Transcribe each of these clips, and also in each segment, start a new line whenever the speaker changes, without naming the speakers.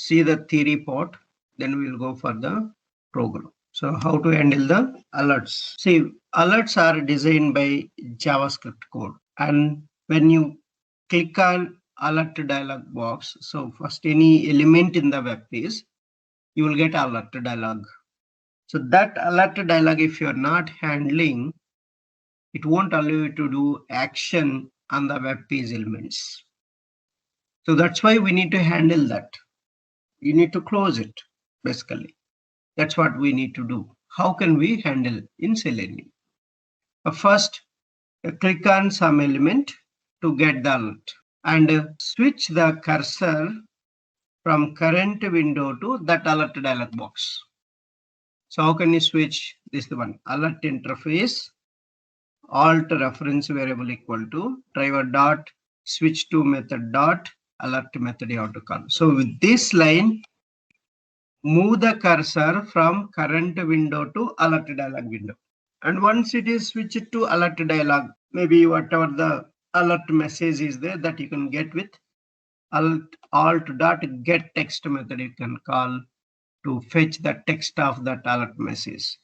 see the theory part, then we'll go for the program. So how to handle the alerts? See, alerts are designed by JavaScript code, and when you click on alert dialog box, so first any element in the web page, you will get alert dialog. So that alert dialog, if you're not handling, it won't allow you to do action on the web page elements. So that's why we need to handle that. You need to close it, basically. That's what we need to do. How can we handle in Selenium? First, click on some element to get the alert and switch the cursor from current window to that alert dialog box. So how can you switch? This is the one, alert interface alt reference variable equal to driver dot switch to method dot alert method you have to call. So with this line, move the cursor from current window to alert dialog window. And once it is switched to alert dialog, maybe whatever the alert message is there that you can get with alt dot get text method you can call to fetch the text of that alert message.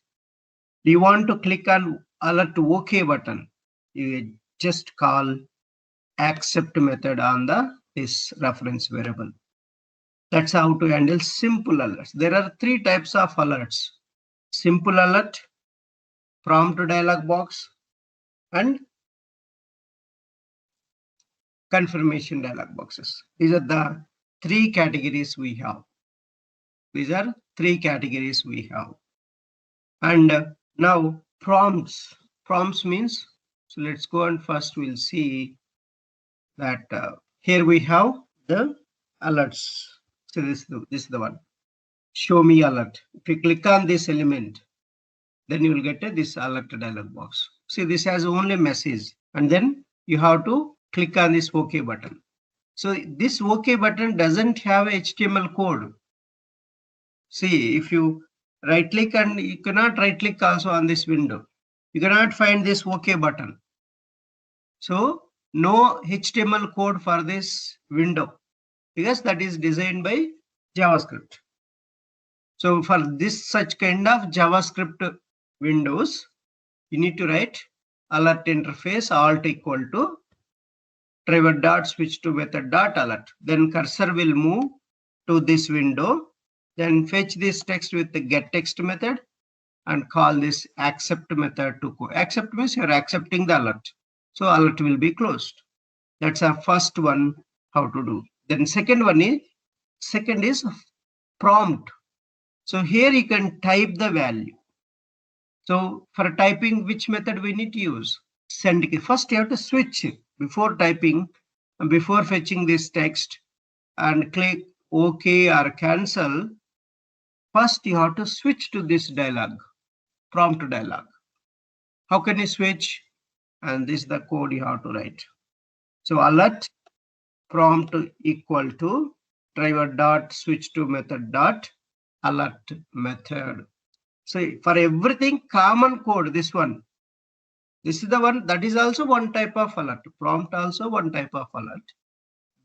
Do you want to click on alert OK button? You just call accept method on this reference variable. That's how to handle simple alerts. There are three types of alerts: simple alert, prompt dialog box, and confirmation dialog boxes. These are the three categories we have. And now prompts. Prompts means, so let's go and first we'll see that here we have the alerts. So this is the one. Show me alert. If you click on this element, then you will get this alert dialog box. See, this has only message, and then you have to click on this OK button. So this OK button doesn't have HTML code. See, if you right click, and you cannot right click also on this window, you cannot find this OK button. So no HTML code for this window, because that is designed by JavaScript. So for this such kind of JavaScript windows, you need to write alert interface alt equal to driver dot switch to method dot alert. Then cursor will move to this window. Then fetch this text with the get text method and call this accept method to go. Accept means you're accepting the alert. So alert will be closed. That's our first one, how to do. Then second is prompt. So here you can type the value. So for typing, which method we need to use? Send key. First you have to switch before typing, before fetching this text and click OK or cancel. First you have to switch to this dialog, prompt dialog. How can you switch? And this is the code you have to write. So alert prompt equal to driver dot switch to method dot alert method. So for everything common code, this one. This is the one that is also one type of alert. Prompt also one type of alert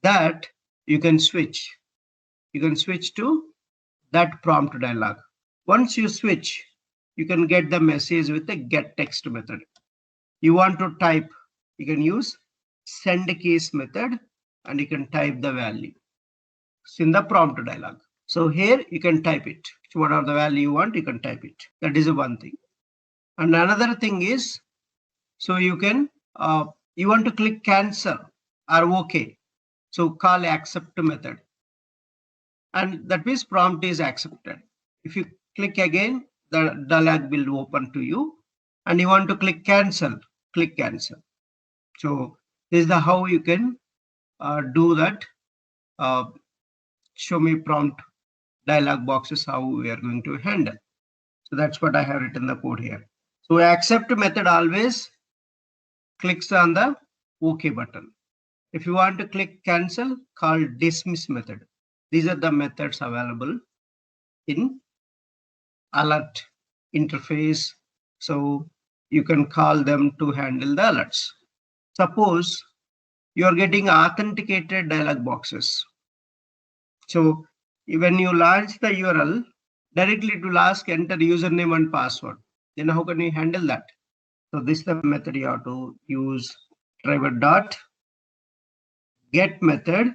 that you can switch. You can switch to that prompt dialog. Once you switch, you can get the message with the get text method. You want to type, you can use send keys method and you can type the value. It's in the prompt dialog. So here you can type it. So whatever the value you want, you can type it. That is one thing. And another thing is, so you can, you want to click cancel or OK. So call accept method. And that means prompt is accepted. If you click again, the dialog will open to you. And you want to click cancel, click cancel. So this is the how you can do that. Show me prompt dialog boxes, how we are going to handle. So that's what I have written the code here. So accept method always clicks on the OK button. If you want to click cancel, call dismiss method. These are the methods available in alert interface. So you can call them to handle the alerts. Suppose you are getting authenticated dialog boxes. So when you launch the URL, directly it will ask enter username and password. Then how can you handle that? So this is the method you have to use. Driver dot get method,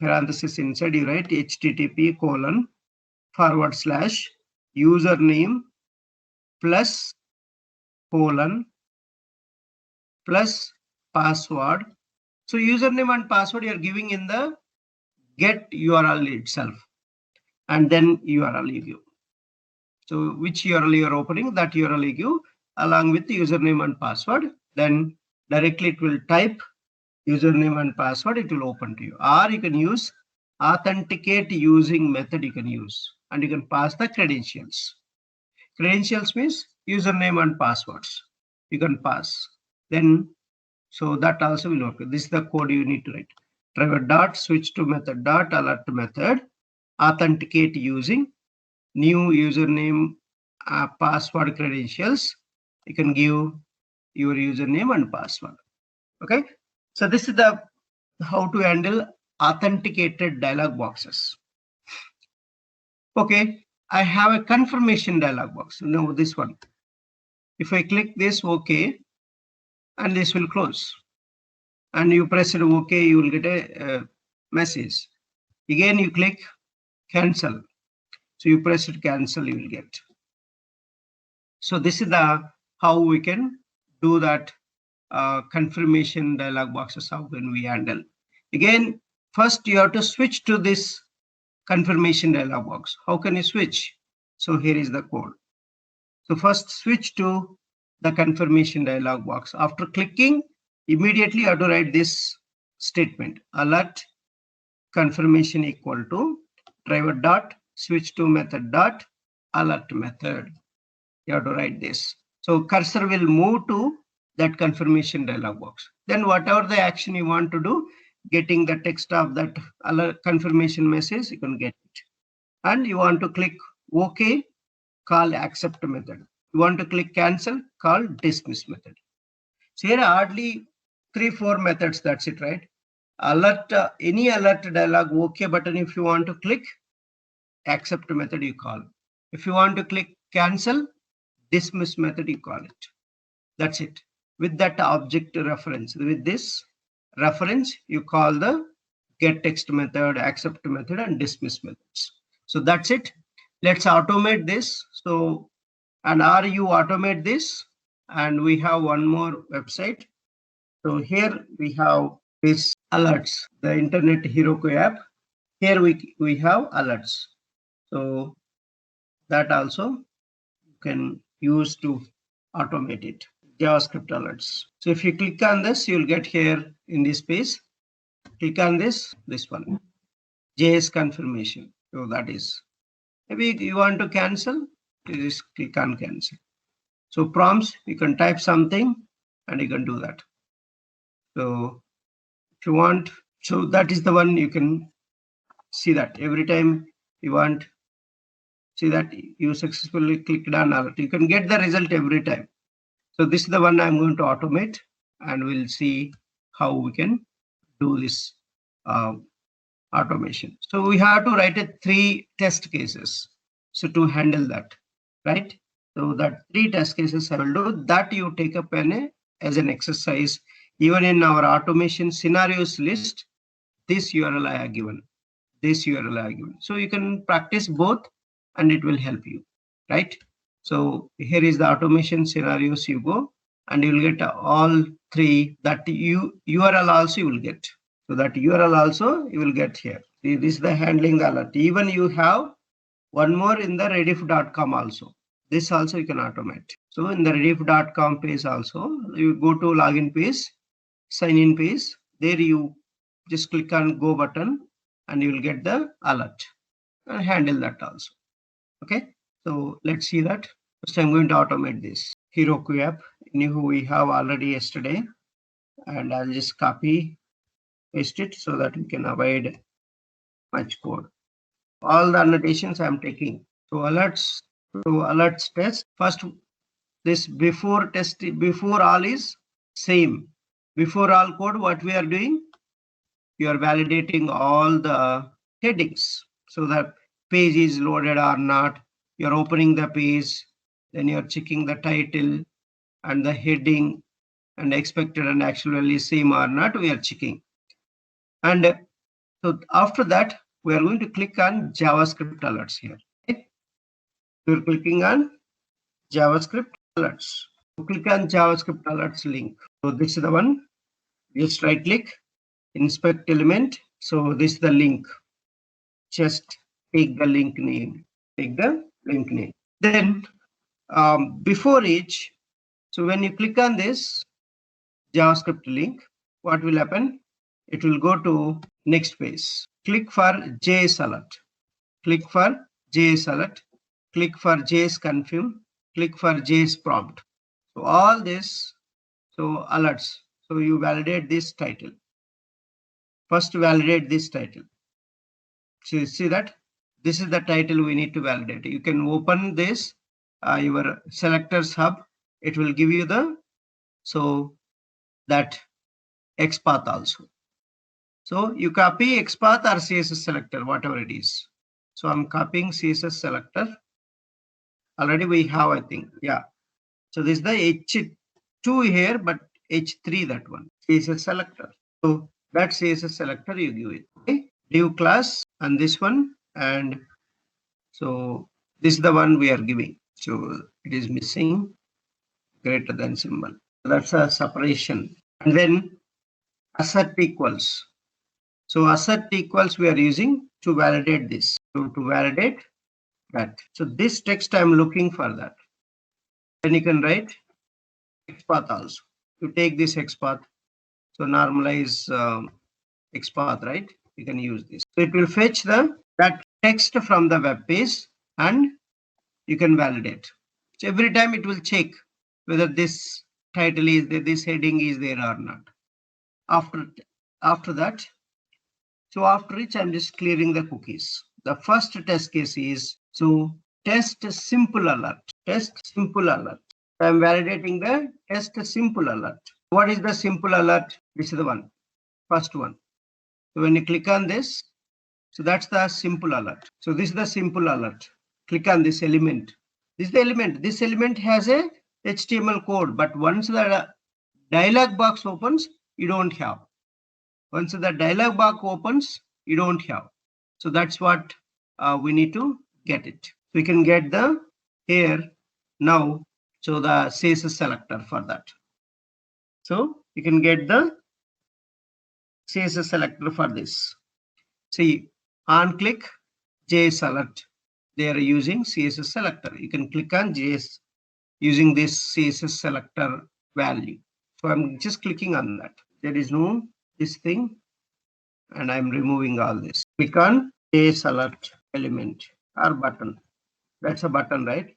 parenthesis inside you write http colon / username plus colon plus password. So username and password you are giving in the get URL itself, and then URL you give. So which URL you are opening, that URL you give along with the username and password. Then directly it will type username and password, it will open to you. Or you can use authenticate using method you can use, and you can pass the credentials. Credentials means username and passwords you can pass. Then so that also will work. This is the code you need to write. Driver dot switch to method dot alert method authenticate using new username password credentials. You can give your username and password. Okay, so this is the how to handle authenticated dialog boxes. Okay, I have a confirmation dialog box. Now this one, if I click this OK, and this will close, and you press it OK, you will get a message. Again you click cancel, so you press it cancel, you will get. So this is the how we can do that confirmation dialog boxes. How can we handle? Again, first you have to switch to this confirmation dialog box. How can you switch? So here is the code. So first switch to the confirmation dialog box. After clicking, immediately you have to write this statement: alert confirmation equal to driver dot switch to method dot alert method. You have to write this. So cursor will move to that confirmation dialog box. Then whatever the action you want to do, getting the text of that alert confirmation message, you can get it. And you want to click OK, call accept method. You want to click cancel, call dismiss method. So here hardly 3-4 methods, that's it, right? Alert, any alert dialog OK button, if you want to click, accept method you call. If you want to click cancel, dismiss method you call it. That's it. With that object reference, with this reference, you call the get text method, accept method, and dismiss methods. So that's it. Let's automate this. So, and are you automate this? And we have one more website. So here we have this alerts, the Internet Heroku app. Here we have alerts. So that also you can use to automate it. JavaScript alerts. So if you click on this, you'll get here in this page. Click on this one, JS confirmation. So that is, maybe you want to cancel, you just click on cancel. So prompts, you can type something and you can do that. So if you want, so that is the one you can see that every time you want, see that you successfully clicked on alert. You can get the result every time. So this is the one I'm going to automate, and we'll see how we can do this automation. So we have to write 3 test cases. So to handle that, right? So that 3 test cases I will do that. You take up as an exercise. Even in our automation scenarios list, this URL I have given, this URL I have given. So you can practice both, and it will help you, right? So here is the automation scenarios. You go and you will get all 3. That URL also you will get. So that URL also you will get here. See, this is the handling the alert. Even you have one more in the rediff.com also. This also you can automate. So in the rediff.com page also, you go to login page, sign in page. There you just click on go button and you will get the alert and handle that also. Okay. So let's see that. First, I'm going to automate this Heroku app. We have already yesterday, and I'll just copy, paste it so that we can avoid much code. All the annotations I'm taking. So alerts test. First, this before test, before all is same. Before all code, what we are doing? You are validating all the headings. So that page is loaded or not. You're opening the page, then you're checking the title and the heading and expected and actual value same or not, we are checking. And so after that, we are going to click on JavaScript alerts here. Okay? We're clicking on JavaScript alerts. So click on JavaScript alerts link. So this is the one. Just right click, inspect element. So this is the link. Just take the link name. Take the link name. Then before each, so when you click on this JavaScript link, what will happen? It will go to next page. Click for JS alert. Click for JS alert. Click for JS confirm. Click for JS prompt. So all this, so alerts. So you validate this title. First validate this title. So you see that this is the title we need to validate. You can open this your selectors hub. It will give you the that XPath also. So you copy XPath or CSS selector, whatever it is. So I'm copying CSS selector. Already we have, I think, yeah. So this is the H2 here, but H3 that one, CSS selector. So that CSS selector you give it. Okay, div class and this one, and so this is the one we are giving. So it is missing greater than symbol. That's a separation, and then assert equals. So assert equals we are using to validate this. So to validate that. So this text I'm looking for that. Then you can write XPath also. You take this XPath. So normalize XPath, right? You can use this. So it will fetch that text from the web page and you can validate. So every time it will check whether this title is there, this heading is there or not. After that, so after which I'm just clearing the cookies. The first test case is so test simple alert. Test simple alert. I'm validating the test simple alert. What is the simple alert? This is the one, first one. So when you click on this, so that's the simple alert. So this is the simple alert. Click on this element. This is the element. This element has a HTML code, but once the dialog box opens, you don't have. Once the dialog box opens, you don't have. So that's what we need to get it. We can get the here now. So the CSS selector for that. So you can get the CSS selector for this. See, on click JS alert. They are using CSS selector. You can click on JS using this CSS selector value. So I'm just clicking on that. There is no this thing, and I'm removing all this. Click on JS alert element or button. That's a button, right?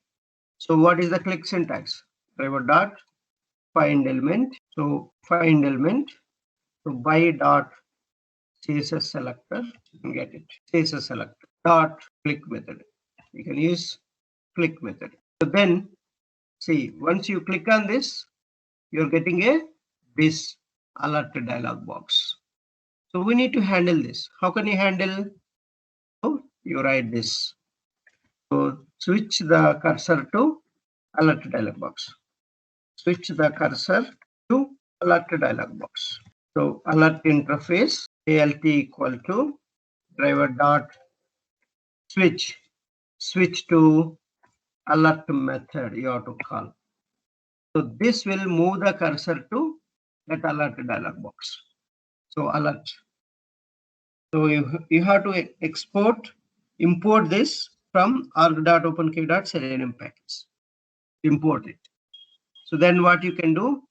So what is the click syntax? Driver dot find element. So find element. So by dot CSS selector, you can get it. CSS selector dot click method. You can use click method. So then see, once you click on this, you're getting this alert dialog box. So we need to handle this. How can you handle? So you write this. So switch the cursor to alert dialog box. Switch the cursor to alert dialog box. So alert interface alt equal to driver dot switch to alert method you have to call. So this will move the cursor to that alert dialog box. So alert. So you have to import this from org.openkey.selenium package. Import it. So then what you can do,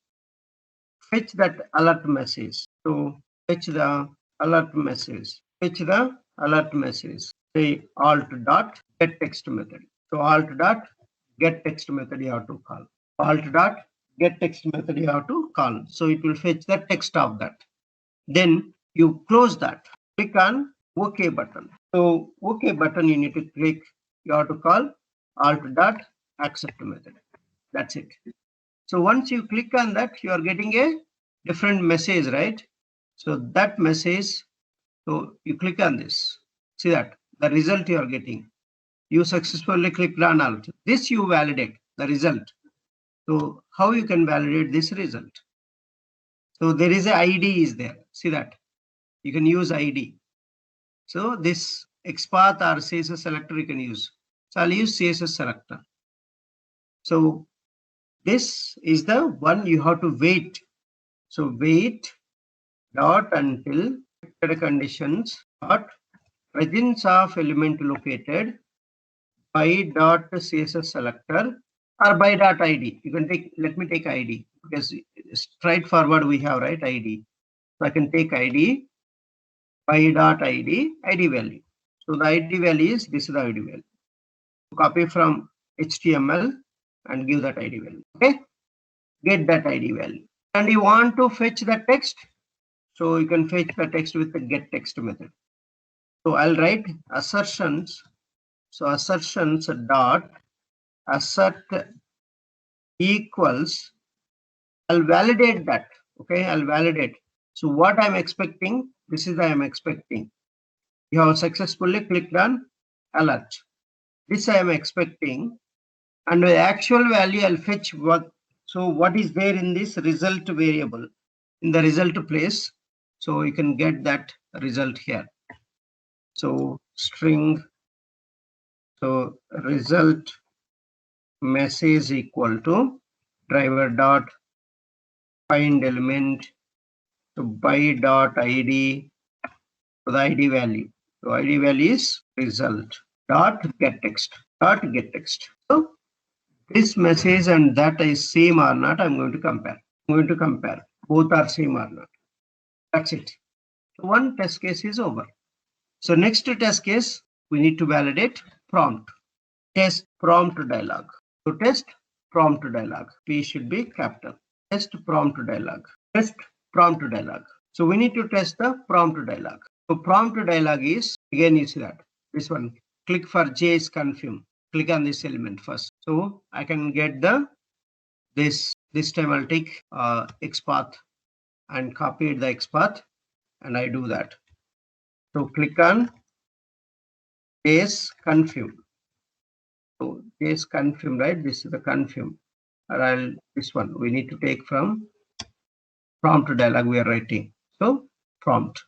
fetch that alert message. So fetch the alert message. Fetch the alert message. Say alt dot get text method. So alt dot get text method you have to call. Alt dot get text method you have to call. So it will fetch the text of that. Then you close that. Click on OK button. So OK button you need to click. You have to call alt dot accept method. That's it. So once you click on that, you are getting a different message, right? So that message, so you click on this. See that the result you are getting. You successfully clicked on alert. This you validate the result. So how you can validate this result? So there is a ID is there. See that you can use ID. So this XPath or CSS selector you can use. So I'll use CSS selector. So this is the one you have to wait. So wait dot until conditions dot presence of element located by dot CSS selector or by dot ID. You can take, let me take ID because straightforward we have, right, ID. So I can take ID by dot ID value. So the ID value is, this is the ID value. Copy from HTML and give that ID value. Okay, get that ID value. And you want to fetch the text, so you can fetch the text with the get text method. So I'll write assertions. So assertions dot assert equals, I'll validate that. Okay, I'll validate. So what I'm expecting, this is I'm expecting. You have successfully clicked on alert. This I am expecting, and the actual value I'll fetch what. So what is there in this result variable in the result place? So you can get that result here. So string, so result message equal to driver dot find element, so by dot ID, so the ID value. So ID value is result dot get text dot get text. So this message and that is same or not, I'm going to compare. I'm going to compare both are same or not. That's it. So one test case is over. So next test case, we need to validate prompt. Test prompt dialog. So test prompt dialog. P should be capital. Test prompt dialog. Test prompt dialog. So we need to test the prompt dialog. So prompt dialog is, again you see that this one. Click for J is confirm. Click on this element first. So I can get the this time I'll take XPath and copy the XPath and I do that. So click on base confirm. So base confirm, right? This is the confirm. Or I'll this one we need to take from prompt dialog we are writing. So prompt.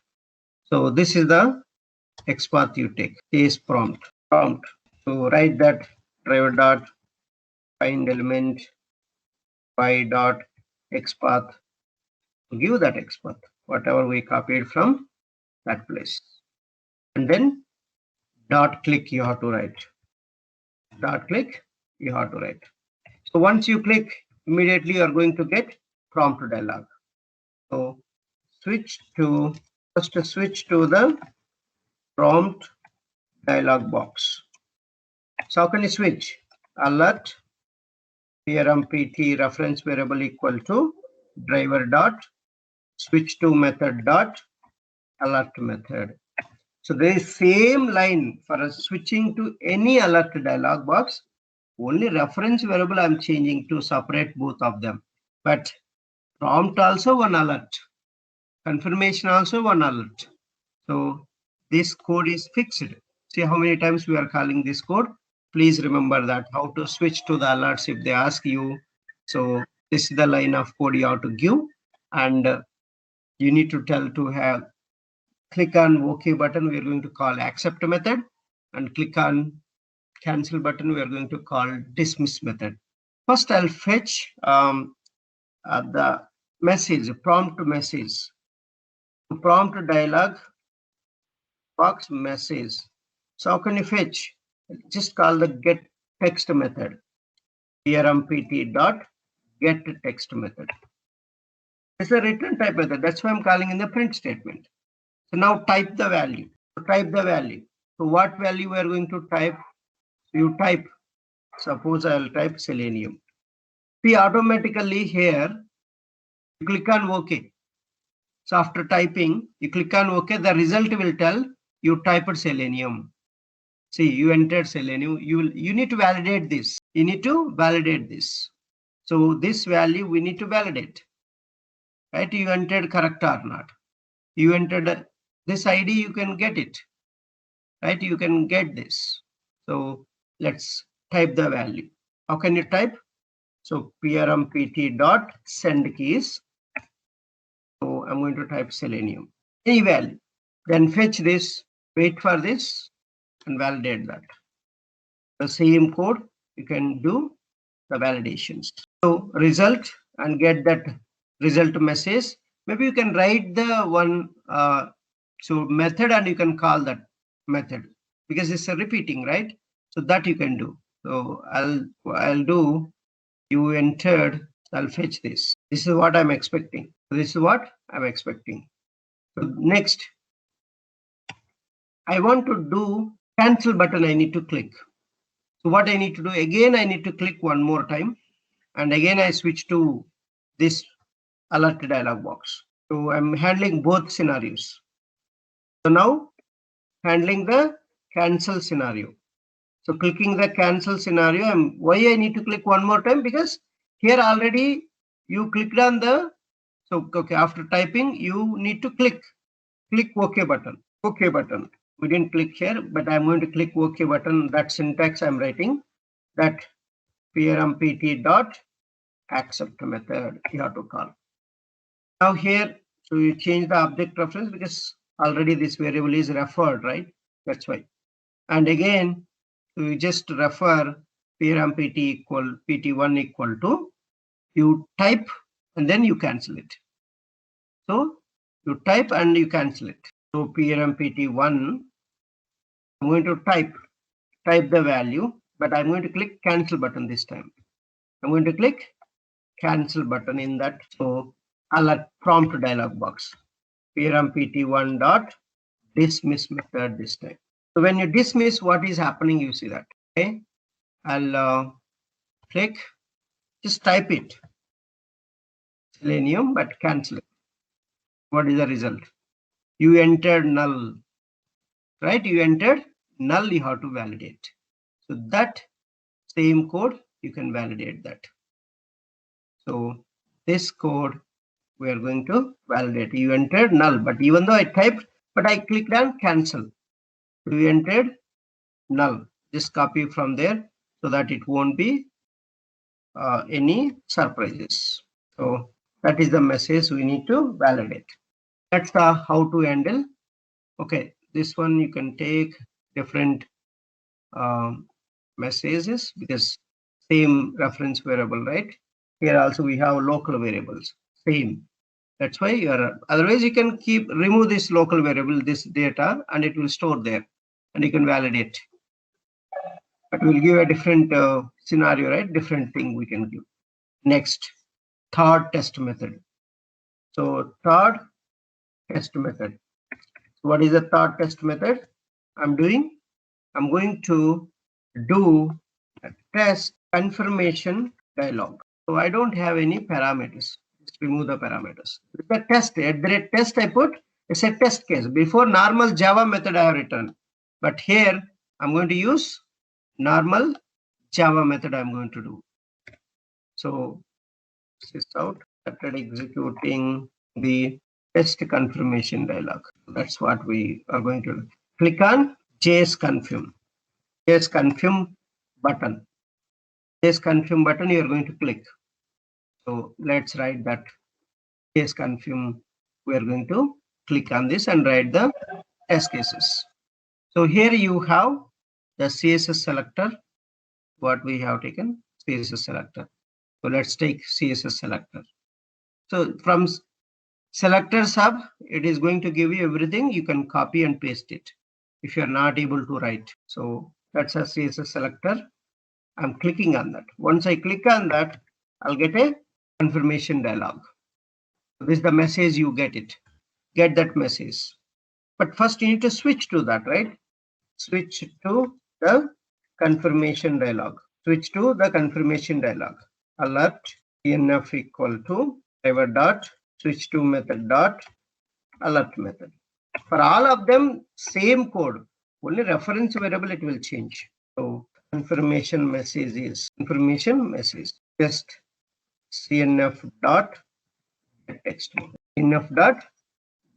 So this is the XPath you take. Case prompt. So write that driver dot find element by dot XPath. Give that XPath, whatever we copied from that place. And then dot click you have to write. Dot click you have to write. So once you click, immediately you are going to get prompt dialog. So switch to the prompt dialog box. So how can you switch? Alert PRMPT reference variable equal to driver dot switch to method dot alert method. So there is same line for us switching to any alert dialog box. Only reference variable I'm changing to separate both of them. But prompt also one alert. Confirmation also one alert. So this code is fixed. See how many times we are calling this code. Please remember that how to switch to the alerts if they ask you. So this is the line of code you have to give, and you need to tell to have click on OK button. We are going to call accept method, and click on cancel button. We are going to call dismiss method. First, I'll fetch the message, prompt message. Prompt dialog box message. So how can you fetch? Just call the get text method. PRMPT dot get text method. It's a return type method. That's why I'm calling in the print statement. So now type the value. So type the value. So what value we are going to type? You type. Suppose I'll type selenium. See, automatically here you click on OK. So after typing, you click on OK. The result will tell you typed selenium. See, you entered selenium. You need to validate this. You need to validate this. So this value we need to validate. Right? You entered correct or not. You entered this ID, you can get it. right? You can get this. So let's type the value. How can you type? So prmpt dot send keys. So I'm going to type selenium, any value. Then fetch this, wait for this, and validate that. The same code you can do the validations. So result and get that result message. Maybe you can write the one so method and you can call that method because it's a repeating, right? So that you can do. So I'll do you entered. I'll fetch this. This is what I'm expecting. This is what I'm expecting. So next, I want to do cancel button. I need to click. So what I need to do again, I need to click one more time. And again, I switch to this alert dialog box. So I'm handling both scenarios. So now handling the cancel scenario. So clicking the cancel scenario, why I need to click one more time? Because here already you clicked on the, so okay, after typing, you need to click OK button. OK button. We didn't click here, but I'm going to click OK button. That syntax I'm writing, that prmpt dot accept method you have to call. Now here, so you change the object reference because already this variable is referred, right? That's why. And again, so you just refer prmpt equal pt1 equal to, you type and then you cancel it. So you type and you cancel it. So prmpt1, I'm going to type the value, but I'm going to click cancel button this time. I'm going to click cancel button in that. So alert prompt dialog box. prmpt1 dot dismiss method this time. So when you dismiss, what is happening? You see that. Okay, I'll click. Just type it. Selenium, but cancel it. What is the result? You entered null, right? You entered null. You have to validate. So that same code you can validate that. So this code we are going to validate. You entered null, but even though I typed, but I clicked on cancel. You entered null. Just copy from there so that it won't be any surprises. So that is the message we need to validate. That's how to handle. Okay, this one you can take different messages because same reference variable, right? Here also we have local variables, same. That's why otherwise you can remove this local variable, this data, and it will store there and you can validate. But we'll give a different scenario, right? Different thing we can give. Next, third test method. So third test method. So what is the third test method? I'm going to do a test confirmation dialog. So I don't have any parameters. Just remove the parameters. With the test, at the rate test I put, it's a test case. Before normal Java method I have written. But here I'm going to use normal Java method I'm going to do. So this is out, started executing the test confirmation dialog. That's what we are going to do. Click on JS confirm button. JS confirm button you are going to click. So let's write that JS confirm. We are going to click on this and write the test cases. So here you have the CSS selector. What we have taken, CSS selector. So let's take CSS selector. So from selector sub, it is going to give you everything. You can copy and paste it if you're not able to write. So that's a CSS selector. I'm clicking on that. Once I click on that, I'll get a confirmation dialog. This is the message you get it. Get that message. But first you need to switch to that, right? Switch to the confirmation dialog. Switch to the confirmation dialog. Alert enf equal to driver dot switch to method dot alert method. For all of them, same code. Only reference variable it will change. So confirmation message is confirmation message. Just cnf dot get text. Cnf dot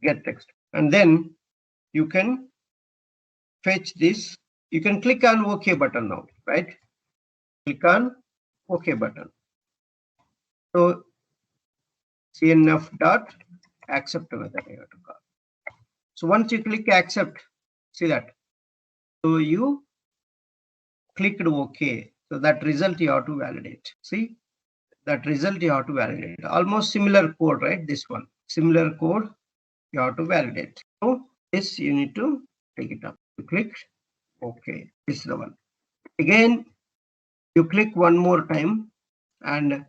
get text. And then you can fetch this. You can click on OK button now, right? Click on OK button. So CNF dot accept method I have to call. So once you click accept, see that. So you clicked OK. So that result you have to validate. See that result you have to validate. Almost similar code, right? This one. Similar code you have to validate. So this you need to take it up. You click OK. This is the one. Again, you click one more time and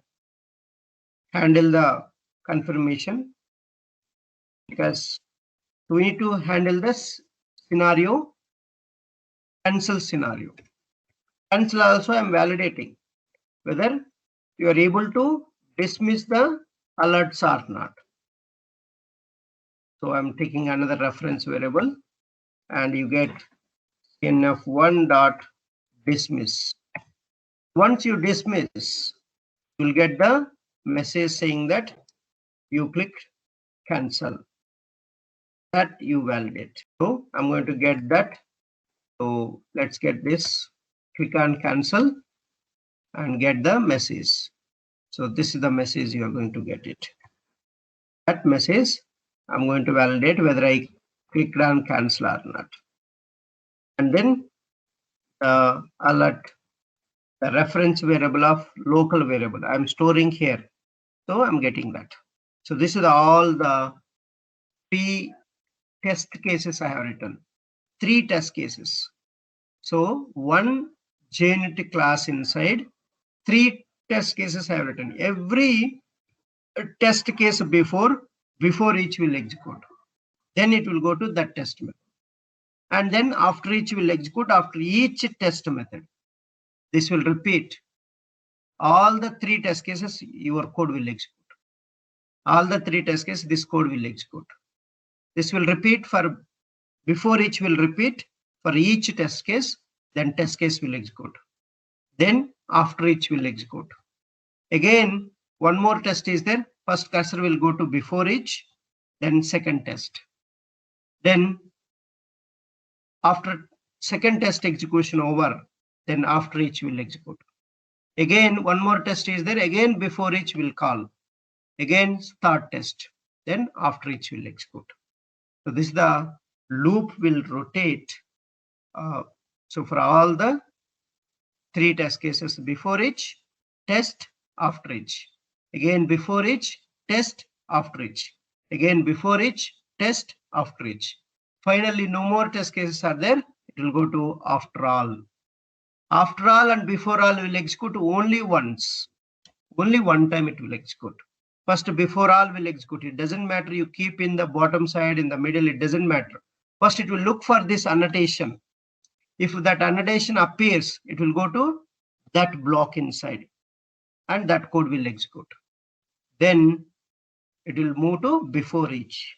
handle the confirmation, because we need to handle this scenario, cancel scenario. Cancel also I am validating whether you are able to dismiss the alerts or not. So I'm taking another reference variable and you get CNF1 dot dismiss. Once you dismiss, you'll get the message saying that you clicked cancel. That you validate. So I'm going to get that. So let's get this. Click on cancel and get the message. So this is the message you are going to get it. That message I'm going to validate whether I clicked on cancel or not. And then alert, the reference variable of local variable I'm storing here. So I'm getting that. So this is all the 3 test cases I have written. 3 test cases. So one JUnit class inside, 3 test cases I have written. Every test case before each will execute. Then it will go to that test method. And then after each will execute after each test method. This will repeat. All the 3 test cases, your code will execute. All the 3 test cases, this code will execute. This will repeat for before each will repeat for each test case, then test case will execute. Then after each will execute. Again, one more test is there. First cursor will go to before each, then second test. Then after second test execution over, then after each will execute. Again, one more test is there. Again, before each will call. Again, third test. Then after each will execute. So this the loop will rotate. So for all the 3 test cases, before each, test, after each. Again, before each, test, after each. Again, before each, test, after each. Finally, no more test cases are there. It will go to after all. After all and before all will execute only once. Only one time it will execute. First, before all will execute. It doesn't matter you keep in the bottom side, in the middle, it doesn't matter. First, it will look for this annotation. If that annotation appears, it will go to that block inside and that code will execute. Then it will move to before each,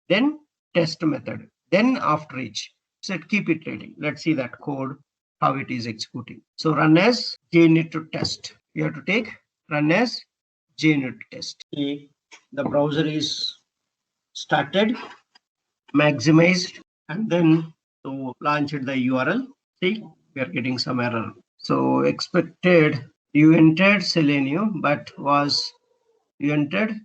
then test method, then after each. So keep it ready. Let's see that code, how it is executing. So run as JUnit to test. You have to take run as JUnit test. See, the browser is started, maximized, and then to launch the URL. See, we are getting some error. So expected you entered Selenium, but was you entered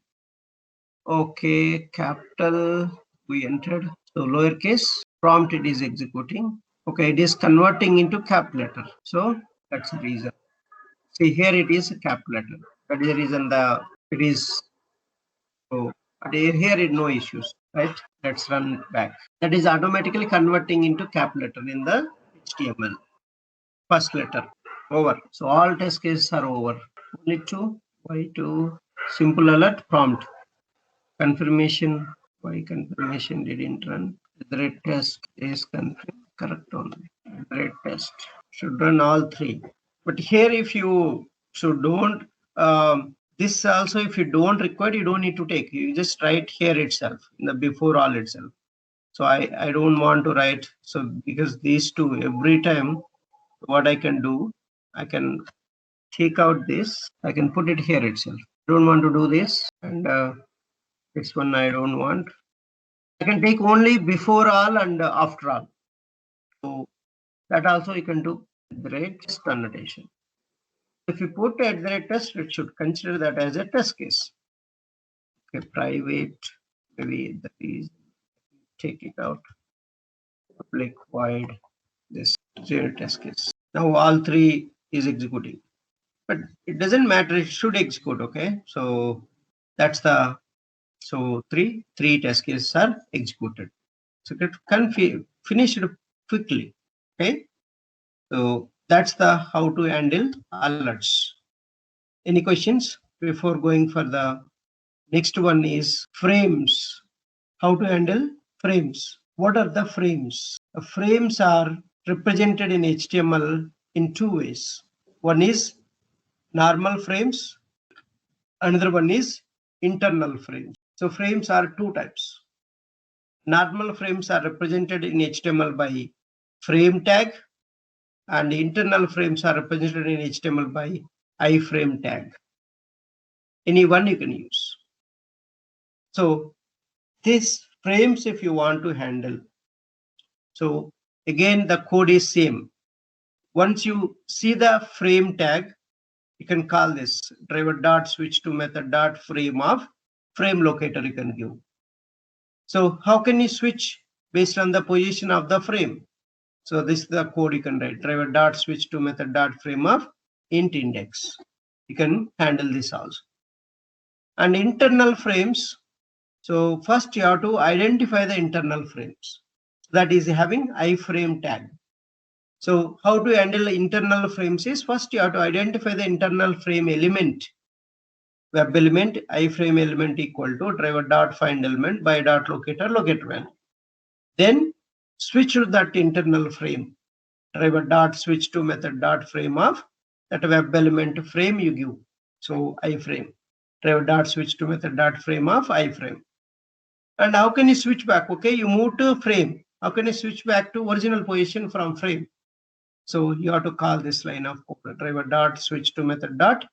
okay capital we entered. So lowercase prompt it is executing. Okay, it is converting into cap letter. So that's the reason. See here it is a cap letter. That is the reason it is so. But here is no issues, right? Let's run back. That is automatically converting into cap letter in the HTML. First letter over. So all test cases are over. Only two. Why two? Simple alert prompt. Confirmation. Why confirmation didn't run? The red test is confirmed. Correct only. The red test should run all 3. But here if you don't this also if you don't require, you don't need to take. You just write here itself in the before all itself. So I don't want to write. So because these two every time what I can do, I can take out this. I can put it here itself. I don't want to do this, and this one I don't want. I can take only before all and after all. That also you can do at the rate test annotation. If you put at the rate test, it should consider that as a test case. Okay, private, maybe that is, take it out, public void, this zero test case. Now all three is executing, but it doesn't matter, it should execute. Okay, so that's the, so three test cases are executed, so it can finish it quickly. Okay, so that's the how to handle alerts. Any questions before going for the next one? Is frames. How to handle frames? What are the frames? Frames are represented in HTML in two ways. One is normal frames, another one is internal frames. So frames are two types. Normal frames are represented in HTML by frame tag, and internal frames are represented in HTML by iframe tag. Any one you can use. So these frames, if you want to handle, so again the code is same. Once you see the frame tag, you can call this driver dot switch to method dot frame of frame locator you can give. So how can you switch based on the position of the frame? So this is the code you can write, driver dot switch to method dot frame of int index. You can handle this also. And internal frames, so first you have to identify the internal frames, that is having iframe tag. So how to handle internal frames is, first you have to identify the internal frame element, web element, iframe element equal to driver dot find element by dot locator value. Then switch to that internal frame, driver dot switch to method dot frame of that web element frame you give. So iframe, driver dot switch to method dot frame of iframe. And how can you switch back? Okay, you move to frame. How can you switch back to original position from frame? So you have to call this line of code, driver dot switch to method dot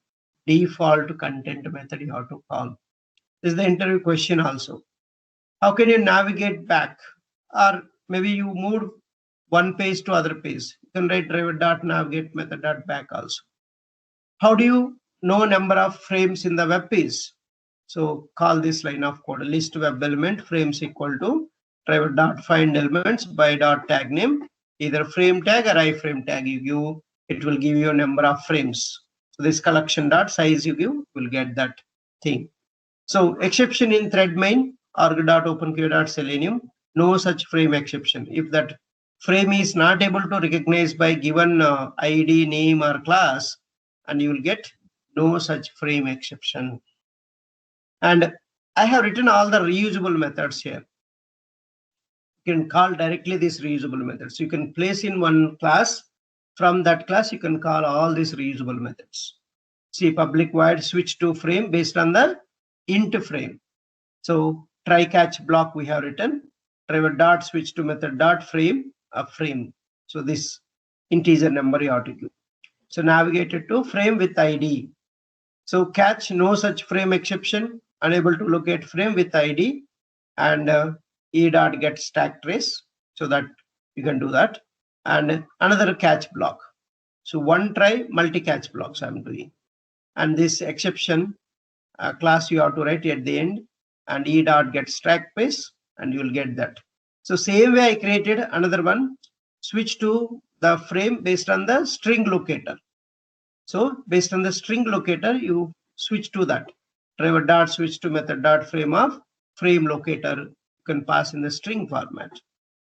default content method you have to call. This is the interview question also. How can you navigate back? Or maybe you moved one page to other page. You can write driver dot navigate method dot back also. How do you know number of frames in the web page? So call this line of code, list web element frames equal to driver dot find elements by dot tag name, either frame tag or iframe tag you give, it will give you a number of frames. So this collection dot size you give will get that thing. So exception in thread main arg dot openqr dot selenium, no such frame exception. If that frame is not able to recognize by given ID, name or class, and you will get no such frame exception. And I have written all the reusable methods here. You can call directly these reusable methods. You can place in one class. From that class, you can call all these reusable methods. See, public void switch to frame based on the int frame. So try catch block we have written, driver dot switch to method dot frame a frame. So this integer number you have to give. So navigate it to frame with ID. So catch no such frame exception, unable to locate frame with ID, and e dot get stack trace, so that you can do that. And another catch block. So one try multi catch blocks I'm doing. And this exception class you have to write at the end, and e dot get stack trace, and you will get that. So same way I created another one, switch to the frame based on the string locator. So based on the string locator, you switch to that. Driver dot switch to method dot frame of frame locator. You can pass in the string format.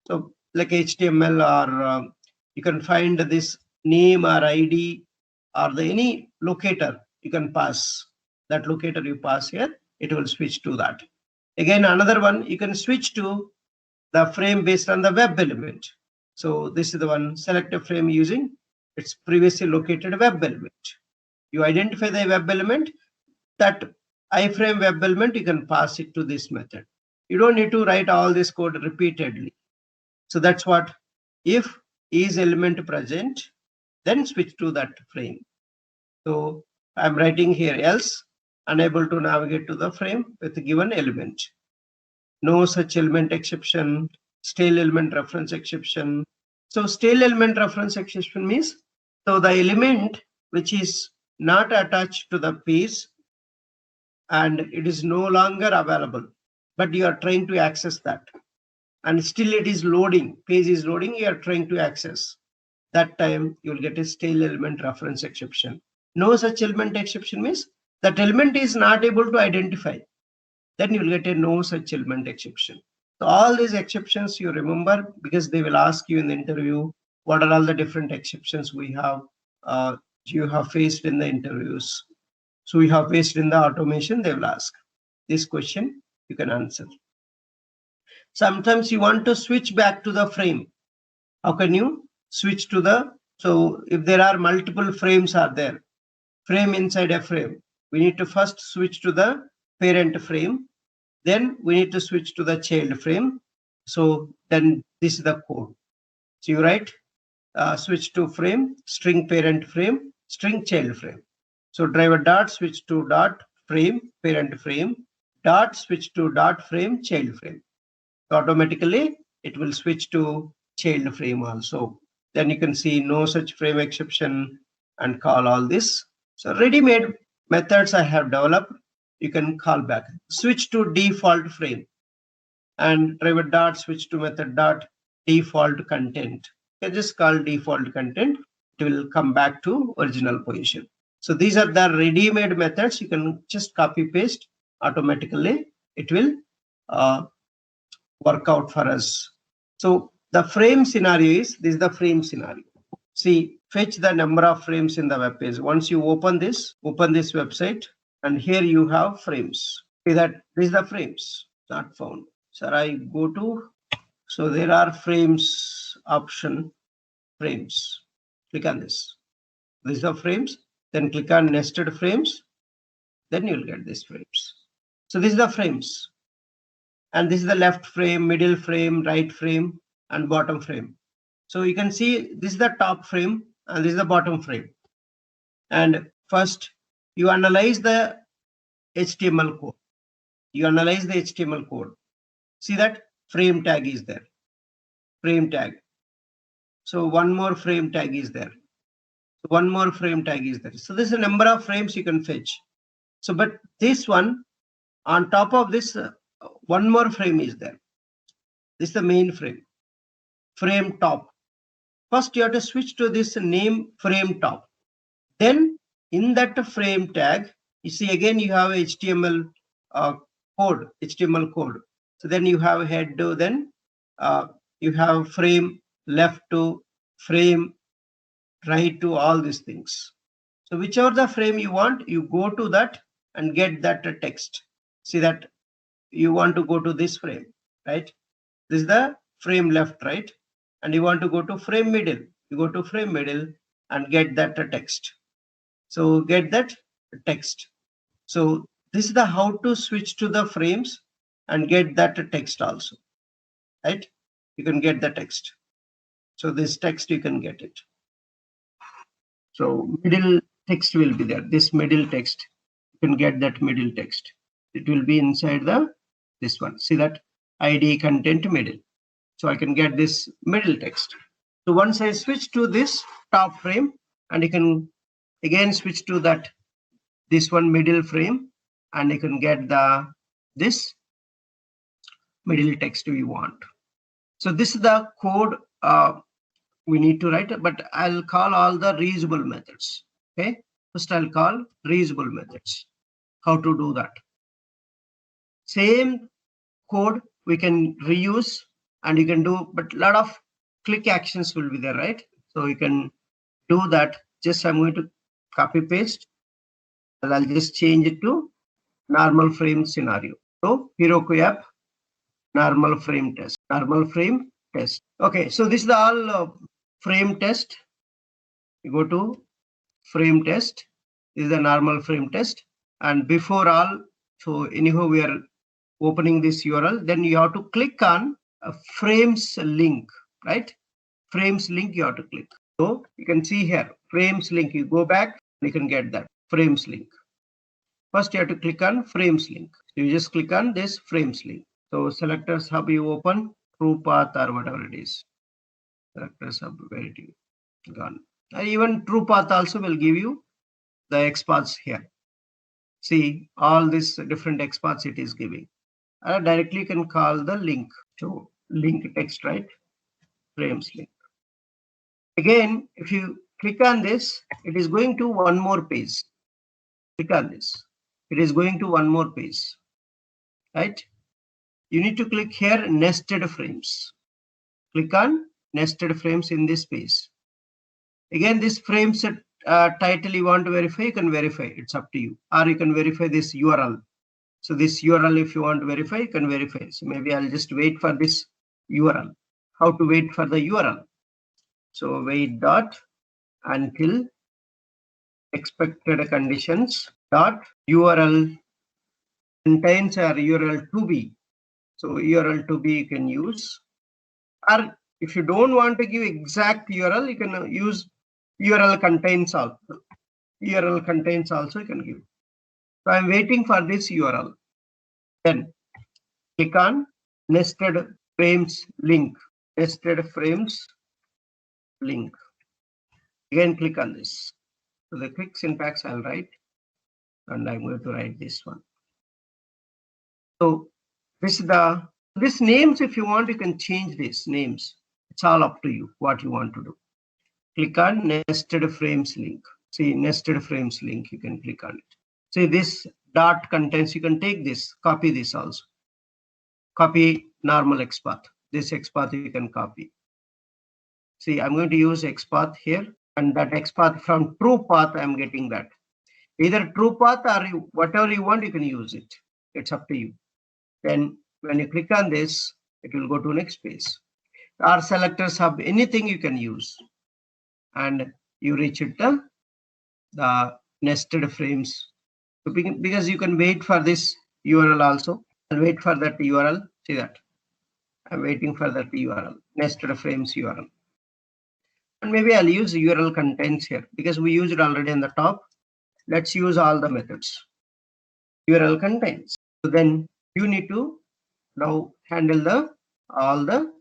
So like HTML, or you can find this name or ID or the any locator you can pass. That locator you pass here, it will switch to that. Again, another one, you can switch to the frame based on the web element. So this is the one, select a frame using its previously located web element. You identify the web element, that iframe web element, you can pass it to this method. You don't need to write all this code repeatedly. So that's what, if is element present, then switch to that frame. So I'm writing here else, unable to navigate to the frame with a given element. No such element exception, stale element reference exception, So stale element reference exception means, so the element which is not attached to the piece and it is no longer available, but you are trying to access that, and still it is loading, page is loading, you are trying to access. That time you will get a stale element reference exception. No such element exception means that element is not able to identify. Then you will get a no such element exception. So all these exceptions you remember, because they will ask you in the interview what are all the different exceptions we have, you have faced in the interviews. So we have faced in the automation, they will ask this question, you can answer. Sometimes you want to switch back to the frame. How can you switch to the, so if there are multiple frames are there, frame inside a frame, we need to first switch to the parent frame, then we need to switch to the child frame. So then this is the code. So you write switch to frame, string parent frame, string child frame. So driver dot switch to dot frame, parent frame, dot switch to dot frame, child frame. So automatically it will switch to child frame also. Then you can see no such frame exception and call all this. So ready-made methods I have developed, you can call back. Switch to default frame and driver dot switch to method dot default content. You can just call default content. It will come back to original position. So these are the ready-made methods. You can just copy paste automatically. It will work out for us. So the frame scenario is, this is the frame scenario. See, fetch the number of frames in the web page. Once you open this website, and here you have frames. See that this is the frames, not found. So I go to, so there are frames option, frames. Click on this. These are frames. Then click on nested frames. Then you'll get these frames. So these are the frames. And this is the left frame, middle frame, right frame, and bottom frame. So you can see this is the top frame and this is the bottom frame. And first you analyze the HTML code. You analyze the HTML code. See that frame tag is there. Frame tag. So one more frame tag is there. One more frame tag is there. So this is a number of frames you can fetch. So, but this one, on top of this, one more frame is there. This is the main frame. Frame top. First, you have to switch to this name frame top. Then in that frame tag, you see again you have HTML code, HTML code. So then you have head to, then you have frame left to, frame right to, all these things. So whichever the frame you want, you go to that and get that text. See that you want to go to this frame, right? This is the frame left, right? And you want to go to frame middle. You go to frame middle and get that text. So get that text. So this is the how to switch to the frames and get that text also, right? You can get the text. So this text you can get it. So middle text will be there. This middle text, you can get that middle text. It will be inside the this one. See that ID content middle. So I can get this middle text. So once I switch to this top frame, and you can again switch to that this one middle frame, and you can get the this middle text we want. So this is the code we need to write, but I'll call all the reusable methods. Okay, first I'll call reusable methods. How to do that? Same code we can reuse and you can do, but a lot of click actions will be there, right? So you can do that. Just I'm going to copy paste and I'll just change it to normal frame scenario. So Heroku app, normal frame test, normal frame test. Okay, so this is the all frame test. You go to frame test. This is the normal frame test. And before all, so anyhow we are opening this URL, then you have to click on a frames link, right? Frames link you have to click. So you can see here, frames link, you go back, you can get that frames link. First you have to click on frames link. So you just click on this frames link. So selectors hub you open, true path or whatever it is. Selector sub variety gone. Even true path also will give you the XPaths here. See all these different XPaths it is giving. Directly you can call the link to link text, right? Frames link. Again, if you click on this, it is going to one more page. Click on this. It is going to one more page, right? You need to click here nested frames. Click on nested frames in this page. Again, this frames title you want to verify, you can verify. It's up to you. Or you can verify this URL. So this URL, if you want to verify, you can verify. So maybe I'll just wait for this URL. How to wait for the URL? So wait dot until expected conditions dot URL contains our URL to be. So URL to be you can use. Or if you don't want to give exact URL, you can use URL contains also. URL contains also you can give. So I'm waiting for this URL. Then click on nested frames link. Nested frames link. Again, click on this. So the quick syntax I'll write, and I'm going to write this one. So this names, if you want, you can change these names. It's all up to you what you want to do. Click on nested frames link. See nested frames link, you can click on it. See this dot contains, you can take this, copy this also. Copy normal XPath. This XPath you can copy. See, I'm going to use XPath here, and that XPath from true path, I'm getting that. Either true path or whatever you want, you can use it. It's up to you. Then when you click on this, it will go to next page. Or selector sub, anything you can use. And you reach it the nested frames. So because you can wait for this URL also. I'll wait for that URL. See that. I'm waiting for that URL, nested frames URL. And maybe I'll use URL contains here because we used it already on the top. Let's use all the methods. URL contains. So then you need to now handle all the.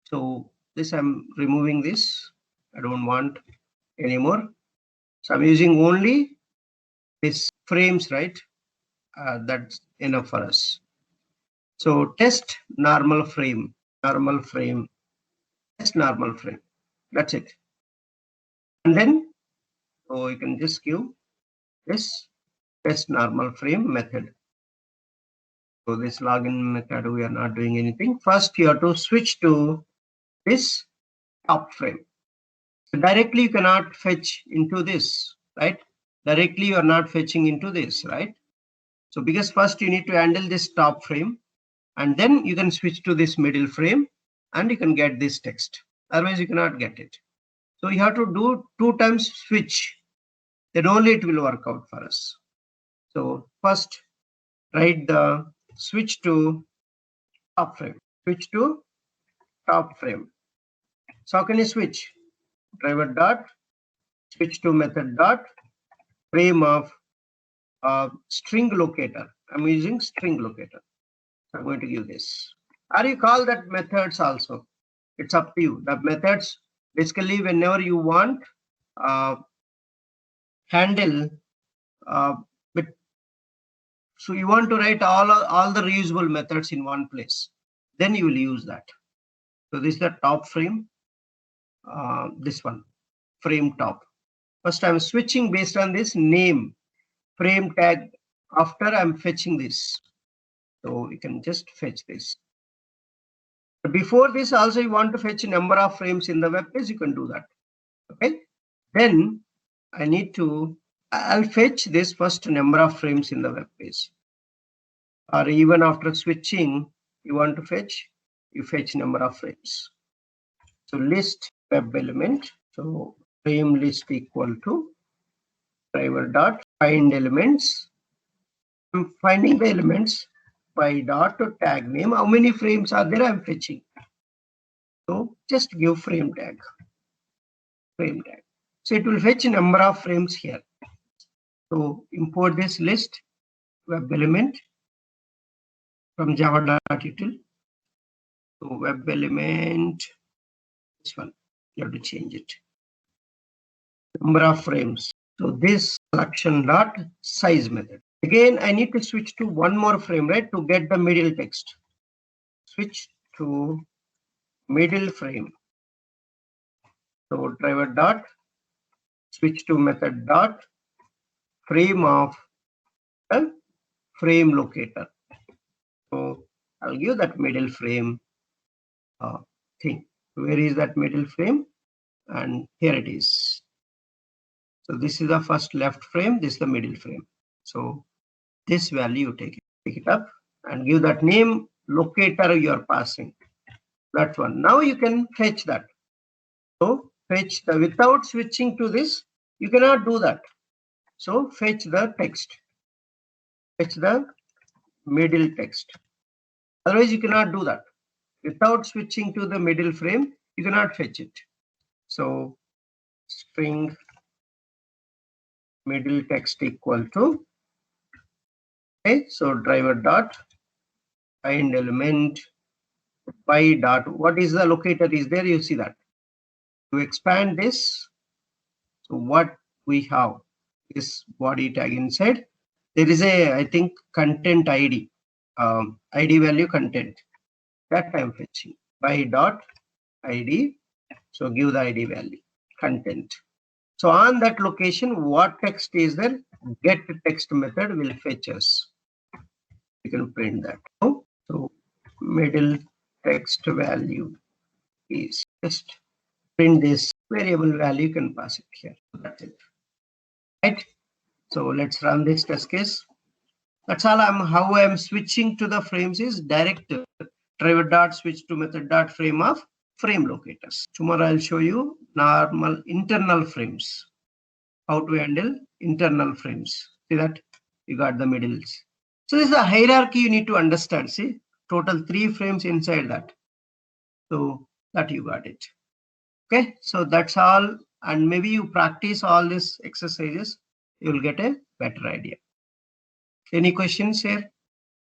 So this I'm removing this. I don't want anymore. So I'm using only this frames, right? That's enough for us. So test normal frame, test normal frame. That's it. And then so you can just give this test normal frame method. So this login method, we are not doing anything. First, you have to switch to this top frame. So directly you cannot fetch into this, right? Directly you are not fetching into this, right? So because first you need to handle this top frame, and then you can switch to this middle frame, and you can get this text. Otherwise, you cannot get it. So you have to do 2 times switch. Then only it will work out for us. So first, write the switch to top frame. Switch to top frame. So how can you switch? Driver dot switch to method dot frame of string locator. I'm using string locator. So I'm going to give this. Or you call that methods also. It's up to you. The methods basically whenever you want handle. But so you want to write all the reusable methods in one place. Then you will use that. So this is the top frame. This one, frame top. First I'm switching based on this name frame tag. After I'm fetching this. So you can just fetch this. But before this also you want to fetch a number of frames in the web page, you can do that. Okay. Then I'll fetch this first number of frames in the web page. Or even after switching, you want to fetch, you fetch number of frames. So list web element. So frame list equal to driver dot find elements. I'm finding the elements by dot to tag name. How many frames are there? I'm fetching. So just give frame tag. Frame tag. So it will fetch a number of frames here. So import this list web element from java.util. So web element This one, you have to change it. Number of frames. So this selection dot size method. Again, I need to switch to one more frame, right, to get the middle text. Switch to middle frame. So driver dot switch to method dot frame of the frame locator. So I'll give that middle frame thing. Where is that middle frame? And here it is. So this is the first left frame, this is the middle frame. So this value, take it up and give that name locator you are passing. That one. Now you can fetch that. So fetch the, without switching to this, you cannot do that. So fetch the text. Fetch the middle text. Otherwise you cannot do that. Without switching to the middle frame, you cannot fetch it. So string middle text equal to, okay, so driver dot find element by dot, what is the locator is there, you see that. To expand this, so what we have is body tag inside. There is a, I think, content ID, ID value content, that I'm fetching by dot ID. So give the ID value content. So on that location, what text is there? Get text method will fetch us. You can print that. So middle text value is just print this variable value. You can pass it here. That's it. Right. So let's run this test case. That's all. How I'm switching to the frames is direct driver dot switch to method dot frame of frame locators. Tomorrow I'll show you normal internal frames. How to handle internal frames. See that you got the middles. So this is a hierarchy you need to understand. See, total 3 frames inside that. So that you got it. Okay, so that's all. And maybe you practice all these exercises, you will get a better idea. Any questions here?